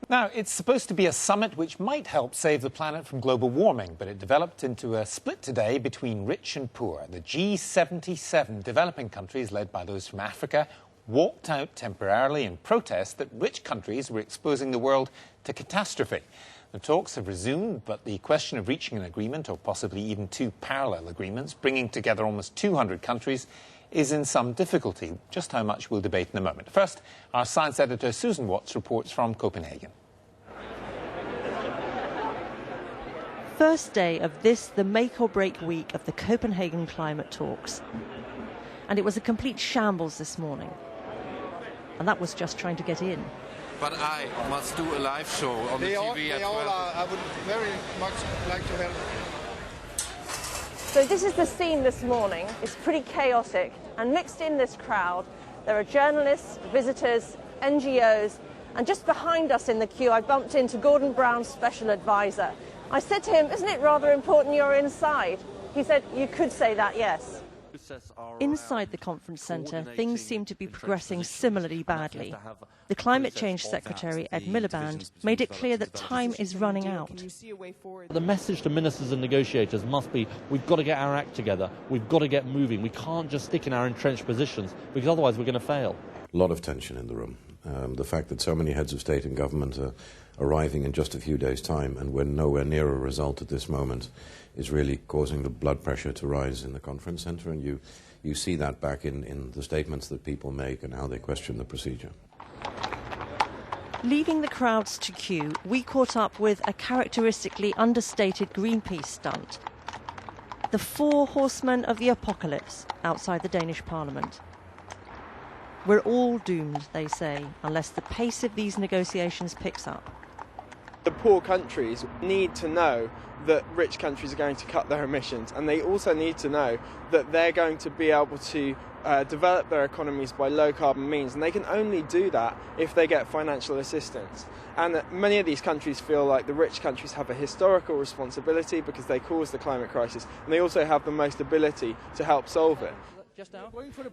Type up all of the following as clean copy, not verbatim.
Now, it's supposed to be a summit which might help save the planet from global warming, but it developed into a split today between rich and poor. The G77 developing countries, led by those from Africa, walked out temporarily in protest that rich countries were exposing the world to catastrophe. The talks have resumed, but the question of reaching an agreement, or possibly even two parallel agreements, bringing together almost 200 countries, is in some difficulty. Just how much we'll debate in a moment. First, our science editor Susan Watts reports from Copenhagen. First day of this, the make-or-break week of the Copenhagen climate talks. And it was a complete shambles this morning. And that was just trying to get in. But I must do a live show on the TV as well. I would very much like to help. So this is the scene this morning. It's pretty chaotic, and mixed in this crowd there are journalists, visitors, NGOs, and just behind us in the queue I bumped into Gordon Brown's special advisor. I said to him, "Isn't it rather important you're inside?" He said, "You could say that, yes." Inside the conference centre, things seem to be progressing similarly badly. The Climate Change Secretary, Ed Miliband, made it clear that time is running out. The message to ministers and negotiators must be, we've got to get our act together, we've got to get moving, we can't just stick in our entrenched positions, because otherwise we're going to fail. A lot of tension in the room. The fact that so many heads of state and government are arriving in just a few days' time, and we're nowhere near a result at this moment, is really causing the blood pressure to rise in the conference centre, and you see that back in the statements that people make and how they question the procedure. Leaving the crowds to queue, we caught up with a characteristically understated Greenpeace stunt. The 4 horsemen of the apocalypse outside the Danish Parliament. We're all doomed, they say, unless the pace of these negotiations picks up. The poor countries need to know that rich countries are going to cut their emissions, and they also need to know that they're going to be able to develop their economies by low carbon means, and they can only do that if they get financial assistance. And many of these countries feel like the rich countries have a historical responsibility because they caused the climate crisis, and they also have the most ability to help solve it.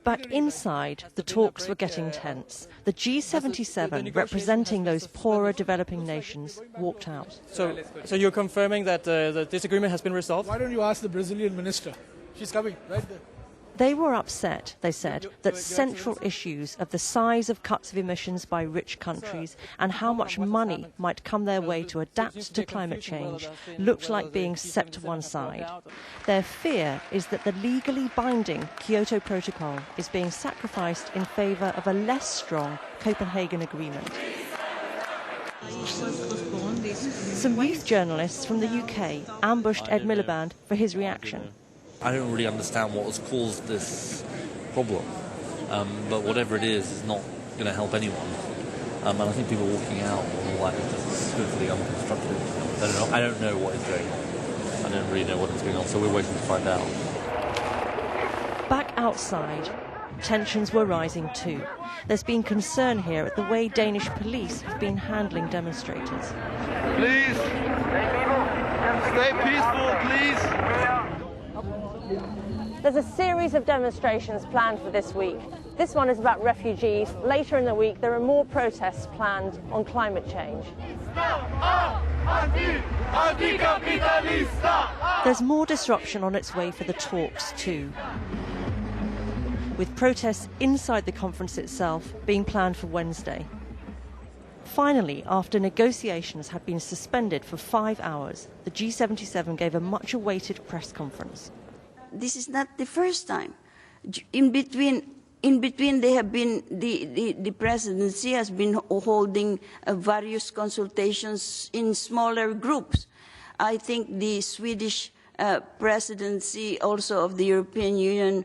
Back inside, the talks were getting tense. The G77, representing those poorer developing nations, walked out. So you're confirming that the disagreement has been resolved? Why don't you ask the Brazilian minister? She's coming right there. They were upset, they said, that central issues of the size of cuts of emissions by rich countries and how much money might come their way to adapt to climate change looked like being set to one side. Their fear is that the legally binding Kyoto Protocol is being sacrificed in favour of a less strong Copenhagen agreement. Some youth journalists from the UK ambushed Ed Miliband for his reaction. I don't really understand what has caused this problem, but whatever it is not going to help anyone. And I think people walking out and all that is just hopefully unconstructive. I don't know what is going on. I don't really know what is going on, so we're waiting to find out. Back outside, tensions were rising too. There's been concern here at the way Danish police have been handling demonstrators. Please, stay peaceful, please. There's a series of demonstrations planned for this week. This one is about refugees. Later in the week, there are more protests planned on climate change. There's more disruption on its way for the talks too, with protests inside the conference itself being planned for Wednesday. Finally, after negotiations had been suspended for 5 hours, the G77 gave a much-awaited press conference. This is not the first time. In between they have been, the presidency has been holding various consultations in smaller groups. I think the Swedish presidency also of the European Union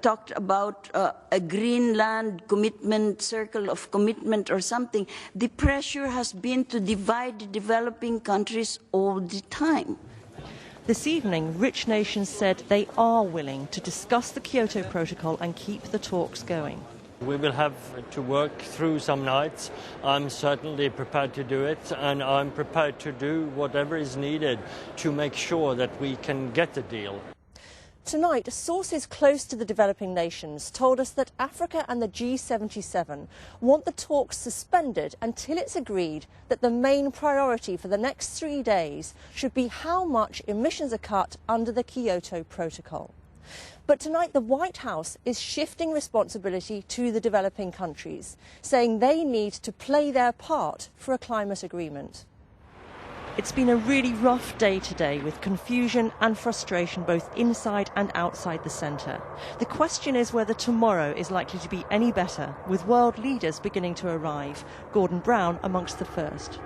talked about a Greenland commitment, circle of commitment or something. The pressure has been to divide the developing countries all the time. This evening, rich nations said they are willing to discuss the Kyoto Protocol and keep the talks going. We will have to work through some nights. I'm certainly prepared to do it, and I'm prepared to do whatever is needed to make sure that we can get a deal. Tonight, sources close to the developing nations told us that Africa and the G77 want the talks suspended until it's agreed that the main priority for the next 3 days should be how much emissions are cut under the Kyoto Protocol. But tonight, the White House is shifting responsibility to the developing countries, saying they need to play their part for a climate agreement. It's been a really rough day today, with confusion and frustration both inside and outside the centre. The question is whether tomorrow is likely to be any better, with world leaders beginning to arrive, Gordon Brown amongst the first.